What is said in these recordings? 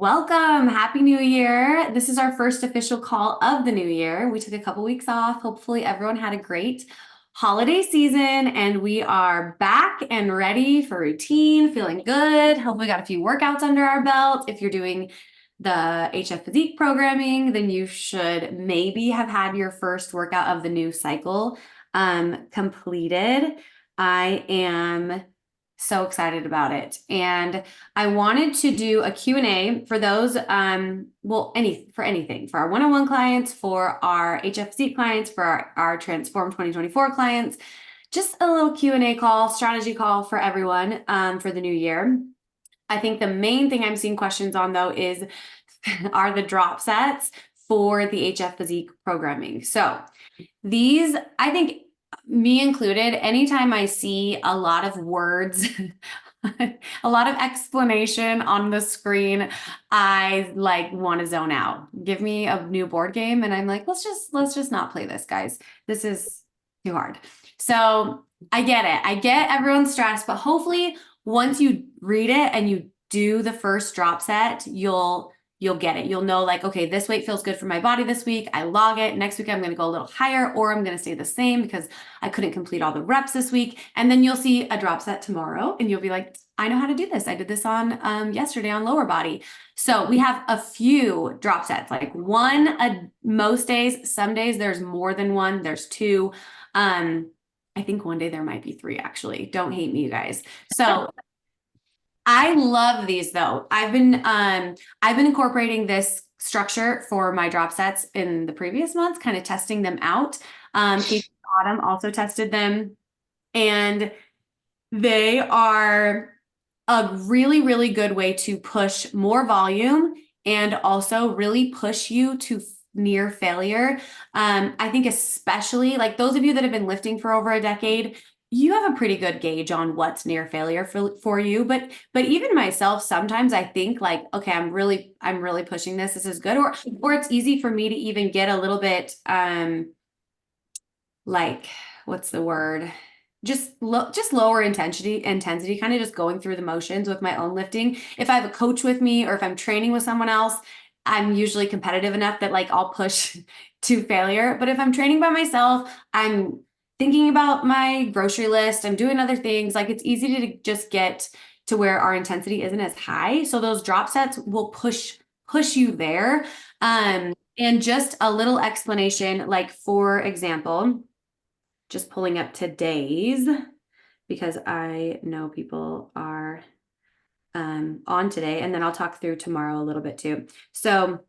Welcome. Happy New Year. This is our first official call of the new year. We took a couple weeks off. Hopefully, everyone had a great holiday season and we are back and ready for routine, feeling good. Hopefully, we got a few workouts under our belt. If you're doing the HF Physique programming, then you should maybe have had your first workout of the new cycle completed. I am so excited about it. And I wanted to do a Q&A for those, for anything, for our one-on-one clients, for our HF Physique clients, for our Transform 2024 clients, just a little Q&A call, strategy call for everyone for the new year. I think the main thing I'm seeing questions on though is, are the drop sets for the HF Physique programming. So these, I think, me included, anytime I see a lot of words, a lot of explanation on the screen, I want to zone out. Give me a new board game and I'm like, let's just not play this, guys. This is too hard. So I get it. I get everyone's stressed, but hopefully once you read it and you do the first drop set, you'll get it. You'll know okay, this weight feels good for my body this week. I log it. Next week, I'm going to go a little higher or I'm going to stay the same because I couldn't complete all the reps this week. And then you'll see a drop set tomorrow and you'll be like, I know how to do this. I did this on yesterday on lower body. So we have a few drop sets, like one most days. Some days there's more than one. There's two. I think one day there might be three, actually. Don't hate me, you guys. So I love these though. I've been incorporating this structure for my drop sets in the previous months, kind of testing them out. Kate Autumn also tested them, and they are a really, really good way to push more volume and also really push you to near failure. I think especially those of you that have been lifting for over a decade, you have a pretty good gauge on what's near failure for you. But even myself, sometimes I think okay, I'm really pushing this. This is good. Or it's easy for me to even get a little bit, what's the word? Just lower intensity, kind of just going through the motions with my own lifting. If I have a coach with me or if I'm training with someone else, I'm usually competitive enough that I'll push to failure. But if I'm training by myself, I'm thinking about my grocery list, I'm doing other things. It's easy to just get to where our intensity isn't as high. So those drop sets will push you there. And just a little explanation, for example, just pulling up today's, because I know people are on today, and then I'll talk through tomorrow a little bit too. So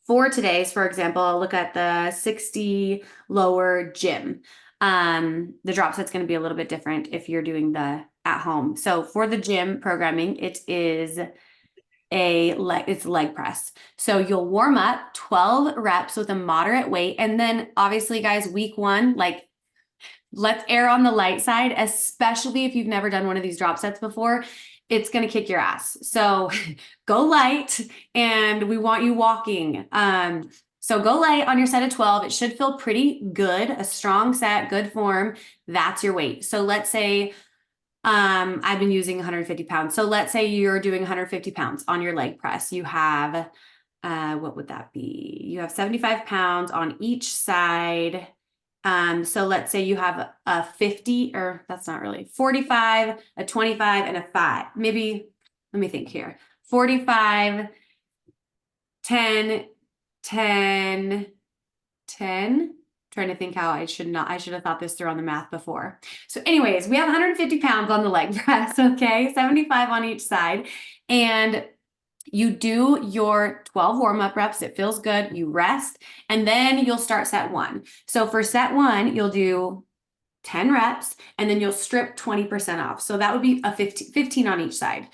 for today's, for example, I'll look at the 60 lower gym. The drop set's going to be a little bit different if you're doing the at home. So for the gym programming, it is it's leg press. So you'll warm up 12 reps with a moderate weight. And then obviously guys, week one, let's err on the light side, especially if you've never done one of these drop sets before. It's going to kick your ass. So go light, and we want you walking. So go light on your set of 12. It should feel pretty good, a strong set, good form. That's your weight. So let's say I've been using 150 pounds. So let's say you're doing 150 pounds on your leg press. You have, what would that be? You have 75 pounds on each side. So let's say you have a 50, or that's not really 45, a 25, and a 5. Maybe, let me think here. 45, 10, 10, 10. Trying to think how I should have thought this through on the math before. So anyways, we have 150 pounds on the leg press, okay? 75 on each side. And you do your 12 warm-up reps. It feels good. You rest, and then you'll start set one. So for set one, you'll do 10 reps, and then you'll strip 20% off. So that would be a 15 on each side.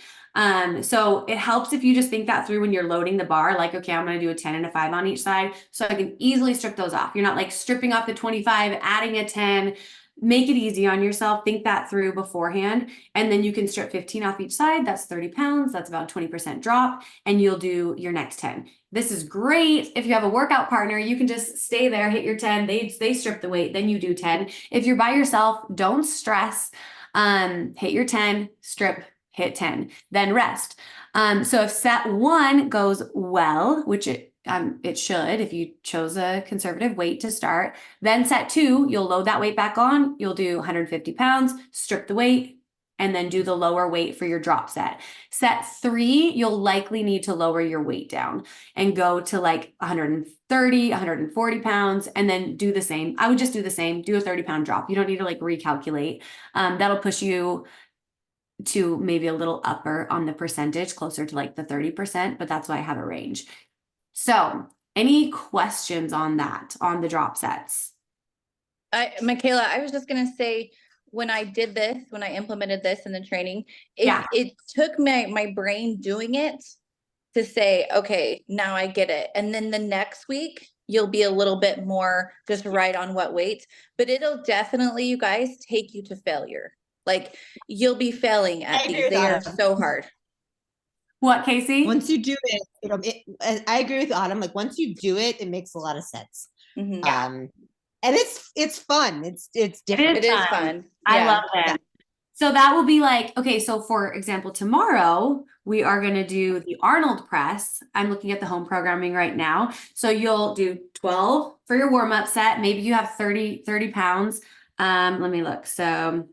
So it helps if you just think that through when you're loading the bar, okay, I'm going to do a 10 and a 5 on each side. So I can easily strip those off. You're not stripping off the 25, adding a 10. Make it easy on yourself. Think that through beforehand. And then you can strip 15 off each side. That's 30 pounds. That's about 20% drop. And you'll do your next 10. This is great. If you have a workout partner, you can just stay there, hit your 10. They strip the weight, then you do 10. If you're by yourself, don't stress. Hit your 10, strip, hit 10, then rest. So if set 1 goes well, which it should if you chose a conservative weight to start, then set 2, you'll load that weight back on. You'll do 150 pounds, strip the weight, and then do the lower weight for your drop set. Set 3, you'll likely need to lower your weight down and go to like 130, 140 pounds, and then do the same. I would just do the same, do a 30-pound drop. You don't need to like recalculate. That'll push you to maybe a little upper on the percentage, closer to like the 30%, but that's why I have a range. So any questions on that, on the drop sets? Michaela, I was just going to say, when I did this, when I implemented this in the training, it took my brain doing it to say, okay, now I get it. And then the next week, you'll be a little bit more just right on what weight, but it'll definitely, you guys, take you to failure. Like you'll be failing at these. They are so hard. What, Casey? Once you do it, I agree with Autumn. Like once you do it, it makes a lot of sense. And it's fun. It's different. It is fun. I love it. So that will be like, okay, so for example, tomorrow we are going to do the Arnold press. I'm looking at the home programming right now. So you'll do 12 for your warm-up set. Maybe you have 30 pounds. Let me look. So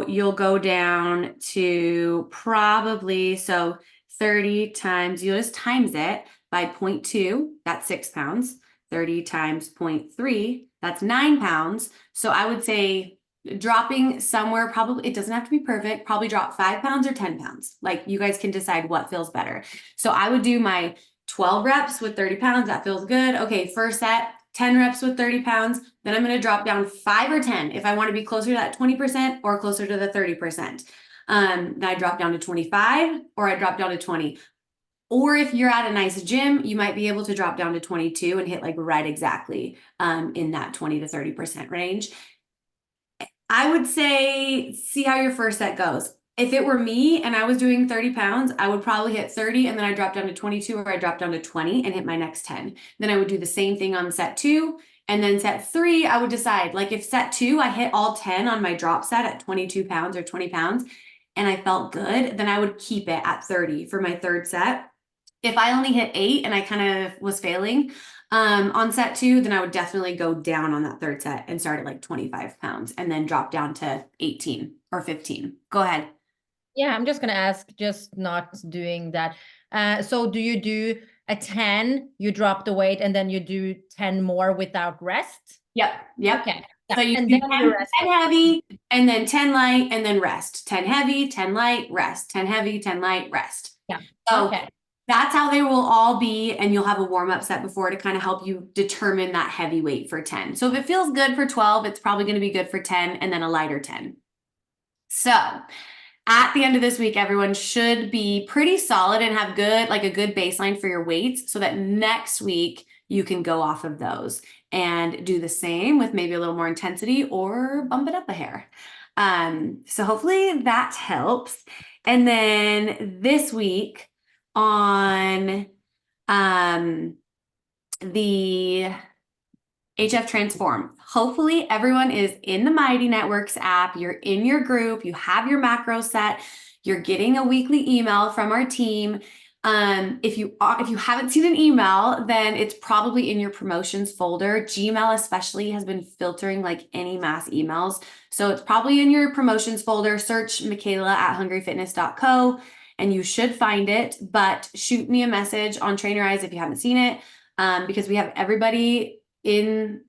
you'll go down to probably, so 30 times, you just times it by 0.2, that's 6 pounds. 30 times 0.3, that's 9 pounds. So I would say dropping somewhere, probably, it doesn't have to be perfect, probably drop 5 pounds or 10 pounds. Like you guys can decide what feels better. So I would do my 12 reps with 30 pounds. That feels good. Okay, first set, 10 reps with 30 pounds. Then I'm going to drop down 5 or 10 if I want to be closer to that 20% or closer to the 30%. Then I drop down to 25 or I drop down to 20. Or if you're at a nice gym, you might be able to drop down to 22 and hit like right exactly in that 20 to 30% range. I would say, see how your first set goes. If it were me and I was doing 30 pounds, I would probably hit 30 and then I drop down to 22 or I drop down to 20 and hit my next 10. Then I would do the same thing on set 2. And then set 3, I would decide, like if set 2, I hit all 10 on my drop set at 22 pounds or 20 pounds and I felt good, then I would keep it at 30 for my third set. If I only hit 8 and I kind of was failing on set 2, then I would definitely go down on that third set and start at like 25 pounds and then drop down to 18 or 15. Go ahead. Yeah, I'm just going to ask, just not doing that. So do you do a 10, you drop the weight, and then you do 10 more without rest? Yep. Okay. So you do 10 heavy, and then 10 light, and then rest. 10 heavy, 10 light, rest. 10 heavy, 10 light, rest. Yeah. So that's how they will all be, and you'll have a warm-up set before to kind of help you determine that heavy weight for 10. So if it feels good for 12, it's probably going to be good for 10, and then a lighter 10. So at the end of this week, everyone should be pretty solid and have a good baseline for your weights so that next week you can go off of those and do the same with maybe a little more intensity or bump it up a hair. So hopefully that helps. And then this week on the HF Transform. Hopefully everyone is in the Mighty Networks app, you're in your group, you have your macros set, you're getting a weekly email from our team. If you haven't seen an email, then it's probably in your promotions folder. Gmail especially has been filtering like any mass emails. So it's probably in your promotions folder. Search Michaela at hungryfitness.co and you should find it, but shoot me a message on Trainer Eyes if you haven't seen it, because we have everybody in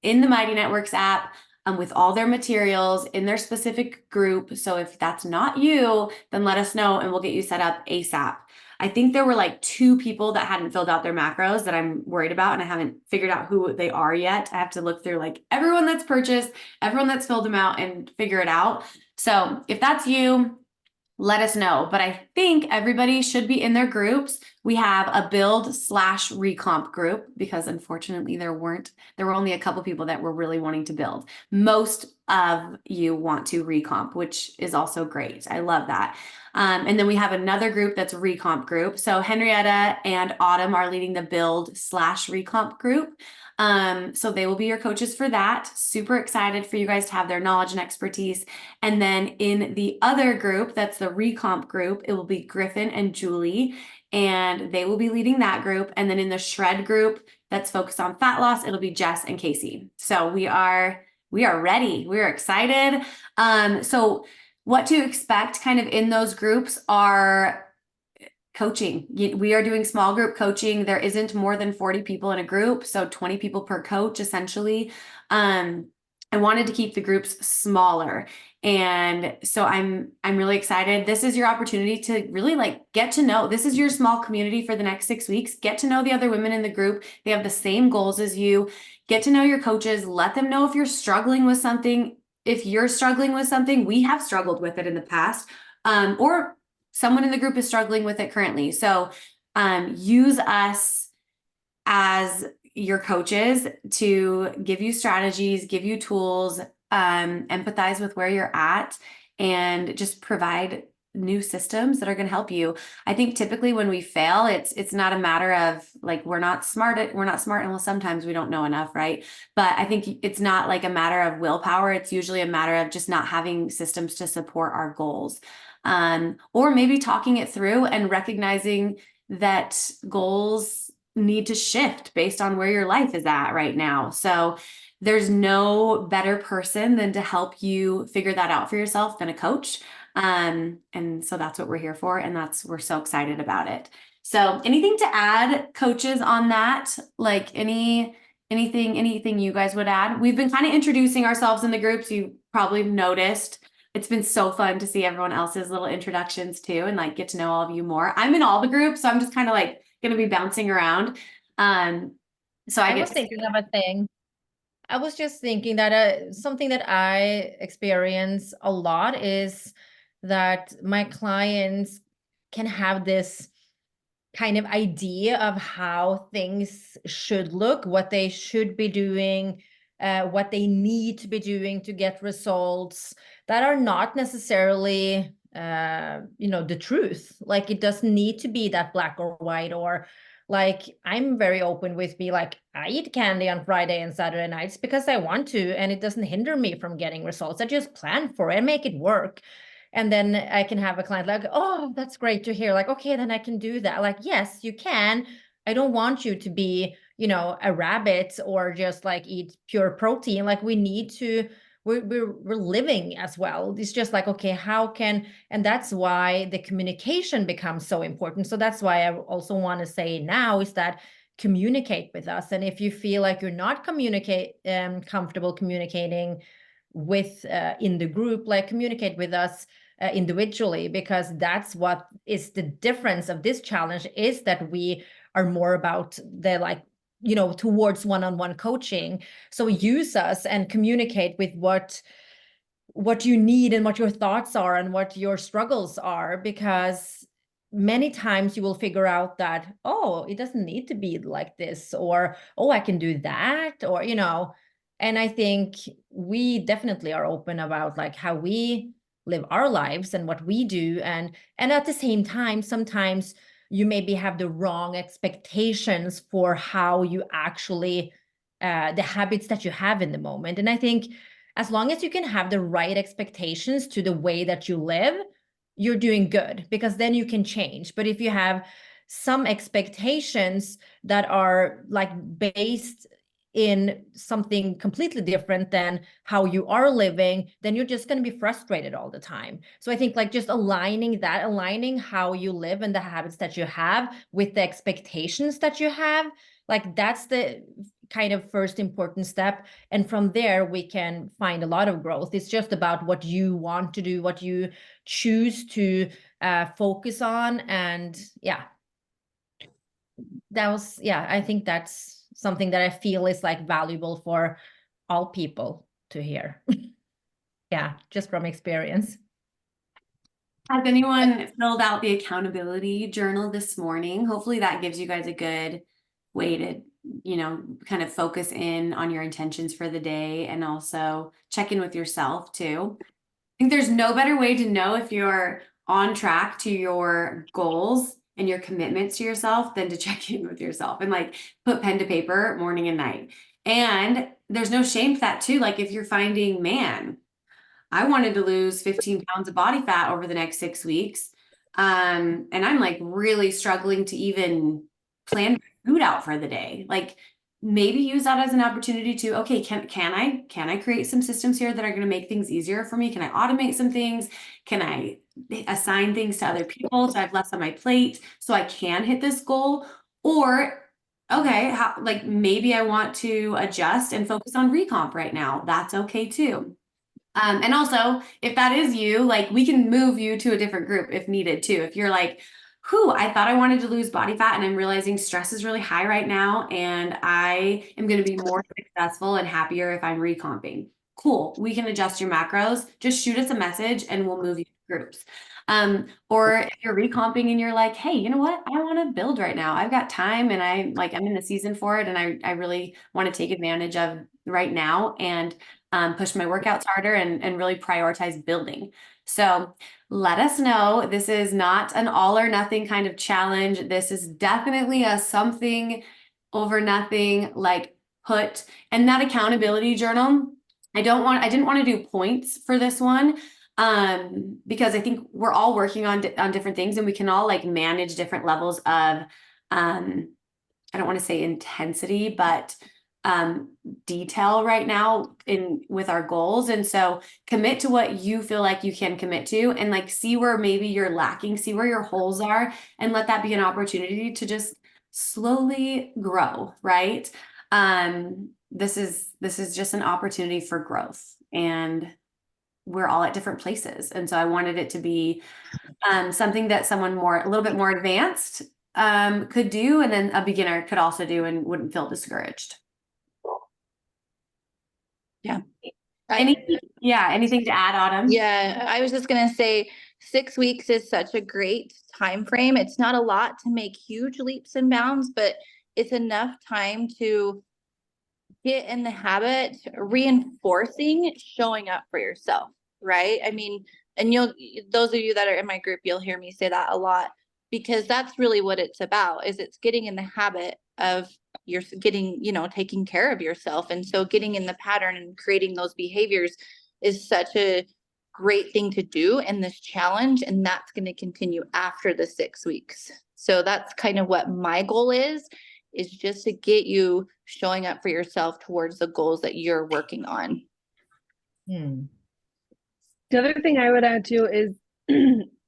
the Mighty Networks app with all their materials in their specific group. So if that's not you, then let us know and we'll get you set up ASAP. I think there were like 2 people that hadn't filled out their macros that I'm worried about, and I haven't figured out who they are yet. I have to look through like everyone that's purchased, everyone that's filled them out and figure it out. So if that's you, let us know. But I think everybody should be in their groups. We have a build/recomp group because unfortunately there were only a couple people that were really wanting to build. Most of you want to recomp, which is also great. I love that. And then we have another group that's a recomp group. So Henrietta and Autumn are leading the build/recomp group. So they will be your coaches for that. Super excited for you guys to have their knowledge and expertise. And then in the other group, that's the recomp group, it will be Griffin and Julie, and they will be leading that group. And then in the shred group that's focused on fat loss, it'll be Jess and Casey. So we are ready. We're excited. So what to expect kind of in those groups are coaching. We are doing small group coaching. There isn't more than 40 people in a group, so 20 people per coach essentially. I wanted to keep the groups smaller. And so I'm really excited. This is your opportunity to really like get to know. This is your small community for the next 6 weeks. Get to know the other women in the group. They have the same goals as you. Get to know your coaches. Let them know if you're struggling with something. If you're struggling with something, we have struggled with it in the past. Or someone in the group is struggling with it currently. So use us as your coaches to give you strategies, give you tools, empathize with where you're at, and just provide new systems that are going to help you. I think typically when we fail, it's not a matter of like we're not smart, and well, sometimes we don't know enough, right? But I think it's not like a matter of willpower. It's usually a matter of just not having systems to support our goals. Or maybe talking it through and recognizing that goals need to shift based on where your life is at right now. So there's no better person than to help you figure that out for yourself than a coach. And so that's what we're here for. And we're so excited about it. So anything to add, coaches, on that? Like anything you guys would add? We've been kind of introducing ourselves in the groups. You probably noticed. It's been so fun to see everyone else's little introductions too, and like get to know all of you more. I'm in all the groups, so I'm just kind of like going to be bouncing around. So I was thinking of a thing. I was just thinking that something that I experience a lot is that my clients can have this kind of idea of how things should look, what they should be doing, what they need to be doing to get results that are not necessarily, the truth. Like it doesn't need to be that black or white, or like I'm very open with me, like I eat candy on Friday and Saturday nights because I want to, and it doesn't hinder me from getting results. I just plan for it and make it work. And then I can have a client like, oh, that's great to hear. Like, okay, then I can do that. Like, yes, you can. I don't want you to be, a rabbit or just like eat pure protein. Like we need to, we're living as well. It's just like, okay, and that's why the communication becomes so important. So that's why I also want to say now is that communicate with us. And if you feel like you're not comfortable communicating with in the group, like communicate with us individually, because that's what is the difference of this challenge, is that we are more about the like towards one-on-one coaching. So use us and communicate with what you need and what your thoughts are and what your struggles are, because many times you will figure out that, oh, it doesn't need to be like this, or oh, I can do that, or and I think we definitely are open about like how we live our lives and what we do, and at the same time sometimes you maybe have the wrong expectations for how you actually the habits that you have in the moment. And I think as long as you can have the right expectations to the way that you live, you're doing good, because then you can change. But if you have some expectations that are like based in something completely different than how you are living, then you're just going to be frustrated all the time. So I think like just aligning how you live and the habits that you have with the expectations that you have, like that's the kind of first important step. And from there, we can find a lot of growth. It's just about what you want to do, what you choose to focus on. And I think that's something that I feel is like valuable for all people to hear. Yeah, just from experience. Has anyone filled out the accountability journal this morning? Hopefully that gives you guys a good way to, kind of focus in on your intentions for the day and also check in with yourself too. I think there's no better way to know if you're on track to your goals and your commitments to yourself than to check in with yourself and like put pen to paper morning and night. And there's no shame to that too. Like if you're finding, man, I wanted to lose 15 pounds of body fat over the next 6 weeks. And I'm like really struggling to even plan food out for the day. Like maybe use that as an opportunity to, okay, can I create some systems here that are going to make things easier for me? Can I automate some things? Can I assign things to other people so I have less on my plate so I can hit this goal? Or okay, like maybe I want to adjust and focus on recomp right now. That's okay too. And also, if that is you, like we can move you to a different group if needed too. If you're like, whew, I thought I wanted to lose body fat and I'm realizing stress is really high right now and I am going to be more successful and happier if I'm recomping. Cool. We can adjust your macros. Just shoot us a message and we'll move you to groups. Or if you're recomping and you're like, hey, you know what? I want to build right now. I've got time and I'm in the season for it and I really want to take advantage of right now and push my workouts harder and really prioritize building. So let us know. This is not an all or nothing kind of challenge. This is definitely a something over nothing, like and that accountability journal. I didn't want to do points for this one. Because I think we're all working on different things and we can all like manage different levels of, I don't want to say intensity, but detail right now with our goals. And so commit to what you feel like you can commit to and like see where maybe you're lacking, see where your holes are, and let that be an opportunity to just slowly grow, right? This is just an opportunity for growth and we're all at different places. And so I wanted it to be something that someone a little bit more advanced could do, and then a beginner could also do and wouldn't feel discouraged. Yeah. Anything to add, Autumn? Yeah, I was just gonna say 6 weeks is such a great time frame. It's not a lot to make huge leaps and bounds, but it's enough time to get in the habit, reinforcing showing up for yourself, right? I mean, and those of you that are in my group, you'll hear me say that a lot because that's really what it's about, is it's getting in the habit of taking care of yourself. And so getting in the pattern and creating those behaviors is such a great thing to do in this challenge. And that's going to continue after the 6 weeks. So that's kind of what my goal is just to get you showing up for yourself towards the goals that you're working on. The other thing I would add too is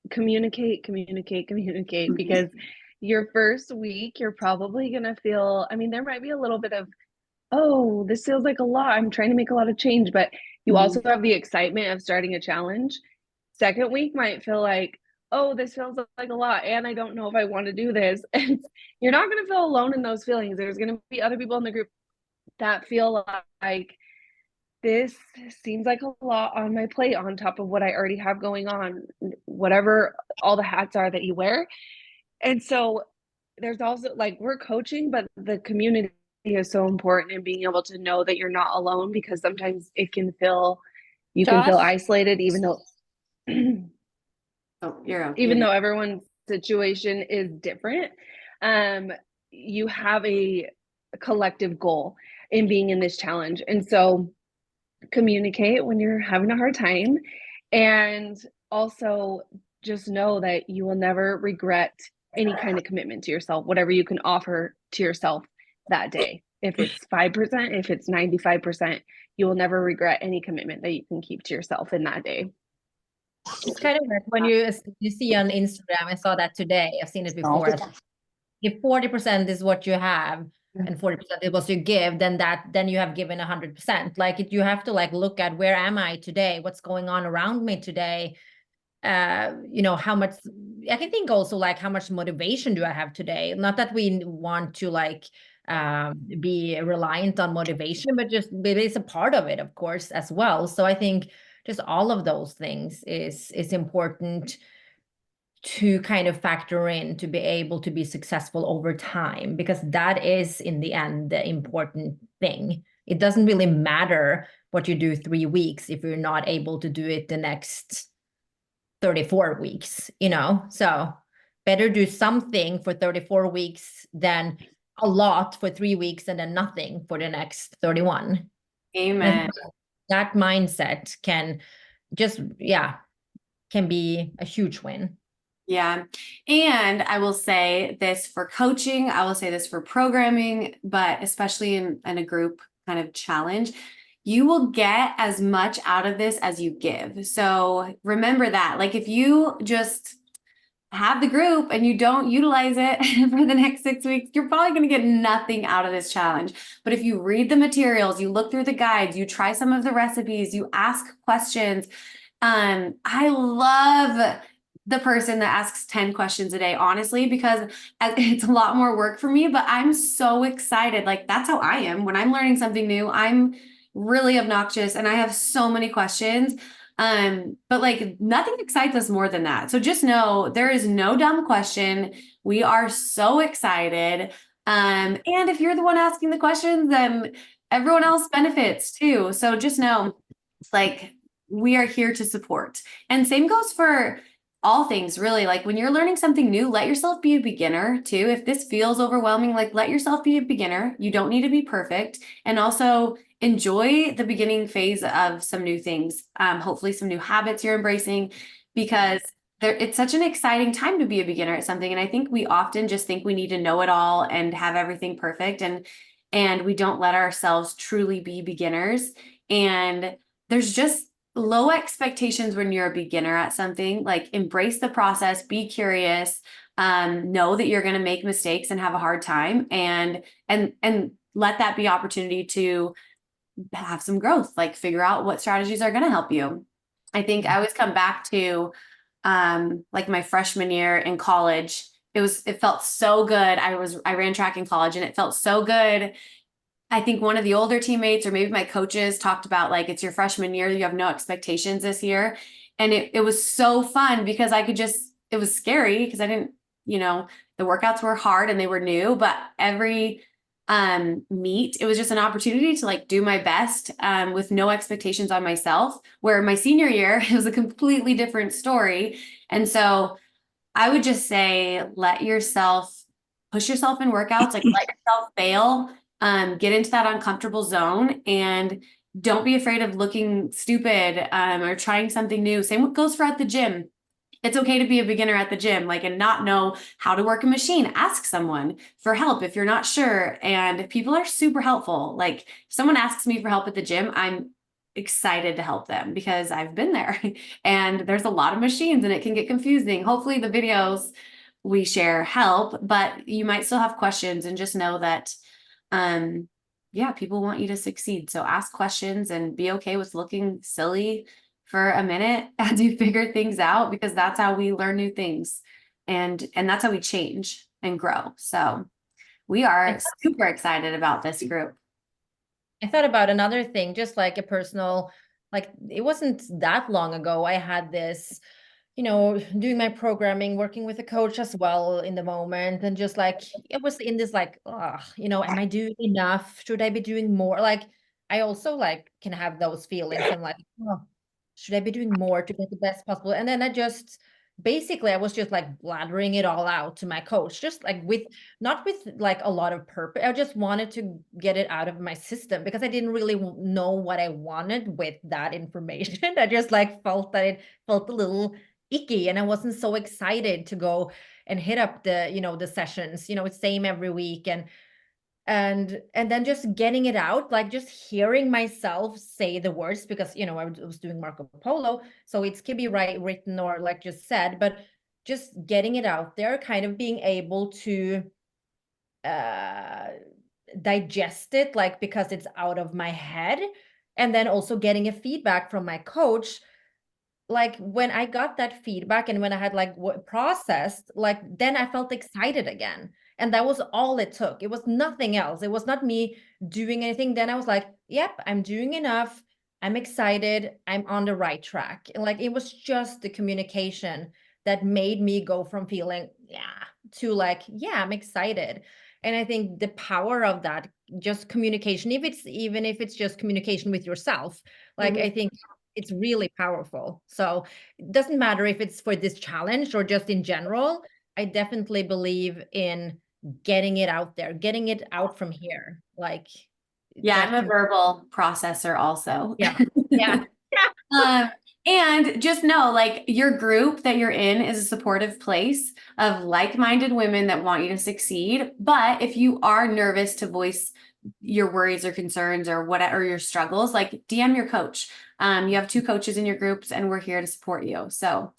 communicate, because your first week, you're probably going to feel, I mean, there might be a little bit of, oh, this feels like a lot. I'm trying to make a lot of change, but you also have the excitement of starting a challenge. Second week might feel like, oh, this feels like a lot and I don't know if I want to do this. And you're not going to feel alone in those feelings. There's going to be other people in the group that feel like this seems like a lot on my plate on top of what I already have going on, whatever all the hats are that you wear. And so there's also like, we're coaching, but the community is so important in being able to know that you're not alone, because sometimes you can feel isolated, even though though everyone's situation is different. You have a collective goal in being in this challenge. And so communicate when you're having a hard time, and also just know that you will never regret any kind of commitment to yourself, whatever you can offer to yourself that day. If it's 5%, if it's 95%, you will never regret any commitment that you can keep to yourself in that day. It's kind of like when you see on Instagram, I saw that today, I've seen it before. If 40% is what you have and 40% is what you give, then you have given 100%. Like you have to like look at, where am I today? What's going on around me today? How much, I can think also like, how much motivation do I have today? Not that we want to like be reliant on motivation, but just it's a part of it, of course, as well. So I think just all of those things is important to kind of factor in to be able to be successful over time, because that is in the end the important thing. It doesn't really matter what you do 3 weeks if you're not able to do it the next 34 weeks, so better do something for 34 weeks than a lot for 3 weeks and then nothing for the next 31. Amen. That mindset can just, can be a huge win. Yeah. And I will say this for coaching, I will say this for programming, but especially in a group kind of challenge, you will get as much out of this as you give. So remember that, like if you just have the group and you don't utilize it for the next 6 weeks, you're probably going to get nothing out of this challenge. But if you read the materials, you look through the guides, you try some of the recipes, you ask questions. I love the person that asks 10 questions a day, honestly, because it's a lot more work for me, but I'm so excited. Like that's how I am when I'm learning something new. I'm really obnoxious and I have so many questions. But like nothing excites us more than that. So just know there is no dumb question. We are so excited. And if you're the one asking the questions, then everyone else benefits too. So just know, like, we are here to support. And same goes for all things, really. Like when you're learning something new, let yourself be a beginner too. If this feels overwhelming, like let yourself be a beginner. You don't need to be perfect. And also enjoy the beginning phase of some new things. Hopefully some new habits you're embracing, because it's such an exciting time to be a beginner at something. And I think we often just think we need to know it all and have everything perfect. And we don't let ourselves truly be beginners. And there's just low expectations when you're a beginner at something. Like embrace the process, be curious, know that you're going to make mistakes and have a hard time, and let that be opportunity to have some growth, like figure out what strategies are going to help you. I think I always come back to like my freshman year in college. It felt so good. I ran track in college and it felt so good. I think one of the older teammates or maybe my coaches talked about like, it's your freshman year, you have no expectations this year. And it was so fun because it was scary because I didn't, the workouts were hard and they were new, but every meet, it was just an opportunity to like do my best with no expectations on myself. Where my senior year, it was a completely different story. And so I would just say, push yourself in workouts, like let yourself fail, get into that uncomfortable zone, and don't be afraid of looking stupid or trying something new. Same goes for at the gym. It's okay to be a beginner at the gym, like, and not know how to work a machine. Ask someone for help if you're not sure. And people are super helpful. Like if someone asks me for help at the gym, I'm excited to help them because I've been there and there's a lot of machines and it can get confusing. Hopefully the videos we share help, but you might still have questions, and just know that, people want you to succeed. So ask questions and be okay with looking silly for a minute as you figure things out, because that's how we learn new things, and that's how we change and grow. So we are super excited about this group. I thought about another thing, just like a personal, like it wasn't that long ago. I had this, doing my programming, working with a coach as well in the moment. And just like, it was in this like, am I doing enough? Should I be doing more? Like, I also like can have those feelings. I'm like, oh, should I be doing more to get the best possible? And then I was just like blathering it all out to my coach, just like not with like a lot of purpose. I just wanted to get it out of my system because I didn't really know what I wanted with that information. I just like felt that it felt a little icky, and I wasn't so excited to go and hit up the sessions, it's same every week. And then just getting it out, like just hearing myself say the words, because I was doing Marco Polo, so it can be written or like just said, but just getting it out there, kind of being able to digest it, like because it's out of my head. And then also getting a feedback from my coach, like when I got that feedback and when I had like processed, like then I felt excited again. And that was all it took. It was nothing else. It was not me doing anything. Then I was like, yep, I'm doing enough. I'm excited. I'm on the right track. And like it was just the communication that made me go from feeling, to like, yeah, I'm excited. And I think the power of that, just communication, even if it's just communication with yourself, like I think it's really powerful. So it doesn't matter if it's for this challenge or just in general. I definitely believe in getting it out there, getting it out from here. Like, Yeah, that I'm a can, verbal processor also. yeah, yeah. And just know, like, your group that you're in is a supportive place of like-minded women that want you to succeed. But if you are nervous to voice your worries or concerns or whatever, or your struggles, like, DM your coach. You have 2 coaches in your groups, and we're here to support you. So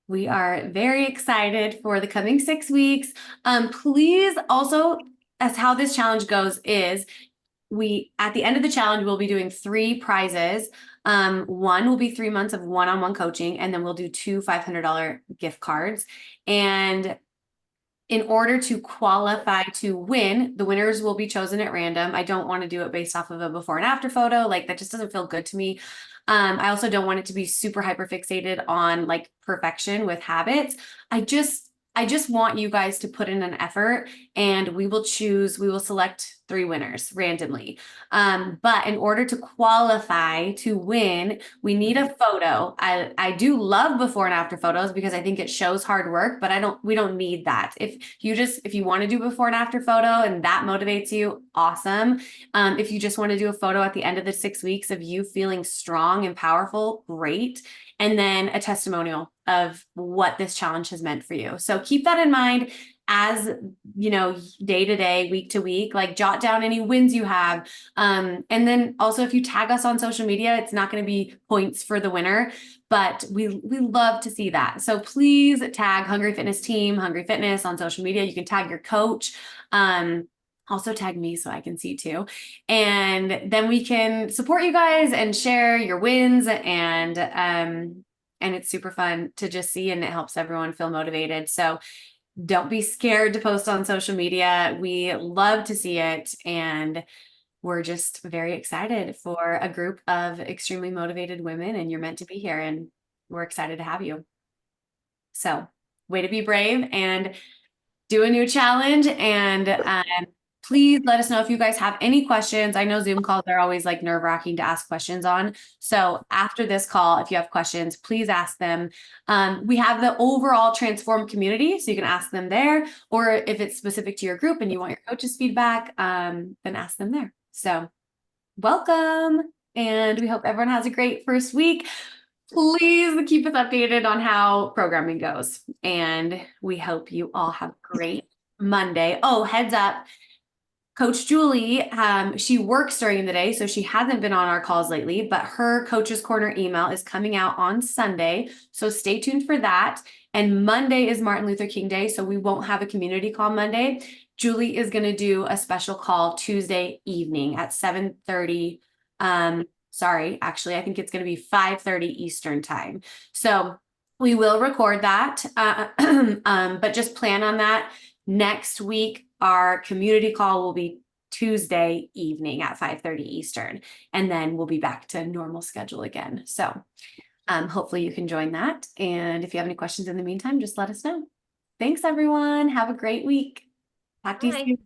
we are very excited for the coming 6 weeks. Please also, as how this challenge goes is, at the end of the challenge, we'll be doing 3 prizes. One will be 3 months of one-on-one coaching, and then we'll do 2 $500 gift cards. And in order to qualify to win, the winners will be chosen at random. I don't want to do it based off of a before and after photo. Like, that just doesn't feel good to me. I also don't want it to be super hyper fixated on like perfection with habits. I just want you guys to put in an effort, and we will select 3 winners randomly. But in order to qualify to win, we need a photo. I do love before and after photos because I think it shows hard work, but we don't need that. If you want to do before and after photo and that motivates you, awesome. If you just want to do a photo at the end of the 6 weeks of you feeling strong and powerful, great. And then a testimonial of what this challenge has meant for you. So keep that in mind as, day to day, week to week, like, jot down any wins you have. And then also, if you tag us on social media, it's not going to be points for the winner, but we love to see that. So please tag Hungry Fitness Team, Hungry Fitness on social media. You can tag your coach. Also tag me so I can see too. And then we can support you guys and share your wins, and it's super fun to just see, and it helps everyone feel motivated. So don't be scared to post on social media. We love to see it, and we're just very excited for a group of extremely motivated women, and you're meant to be here, and we're excited to have you. So, way to be brave and do a new challenge. And please let us know if you guys have any questions. I know Zoom calls are always like nerve-wracking to ask questions on. So after this call, if you have questions, please ask them. We have the overall Transform community, so you can ask them there. Or if it's specific to your group and you want your coach's feedback, then ask them there. So welcome. And we hope everyone has a great first week. Please keep us updated on how programming goes. And we hope you all have a great Monday. Oh, heads up. Coach Julie, she works during the day, so she hasn't been on our calls lately, but her Coach's Corner email is coming out on Sunday. So stay tuned for that. And Monday is Martin Luther King Day, so we won't have a community call Monday. Julie is going to do a special call Tuesday evening at 7:30. Sorry, actually, I think it's going to be 5:30 Eastern time. So we will record that, but just plan on that. Next week, our community call will be Tuesday evening at 5:30 Eastern, and then we'll be back to normal schedule again. So hopefully you can join that. And if you have any questions in the meantime, just let us know. Thanks, everyone. Have a great week. Talk to you soon.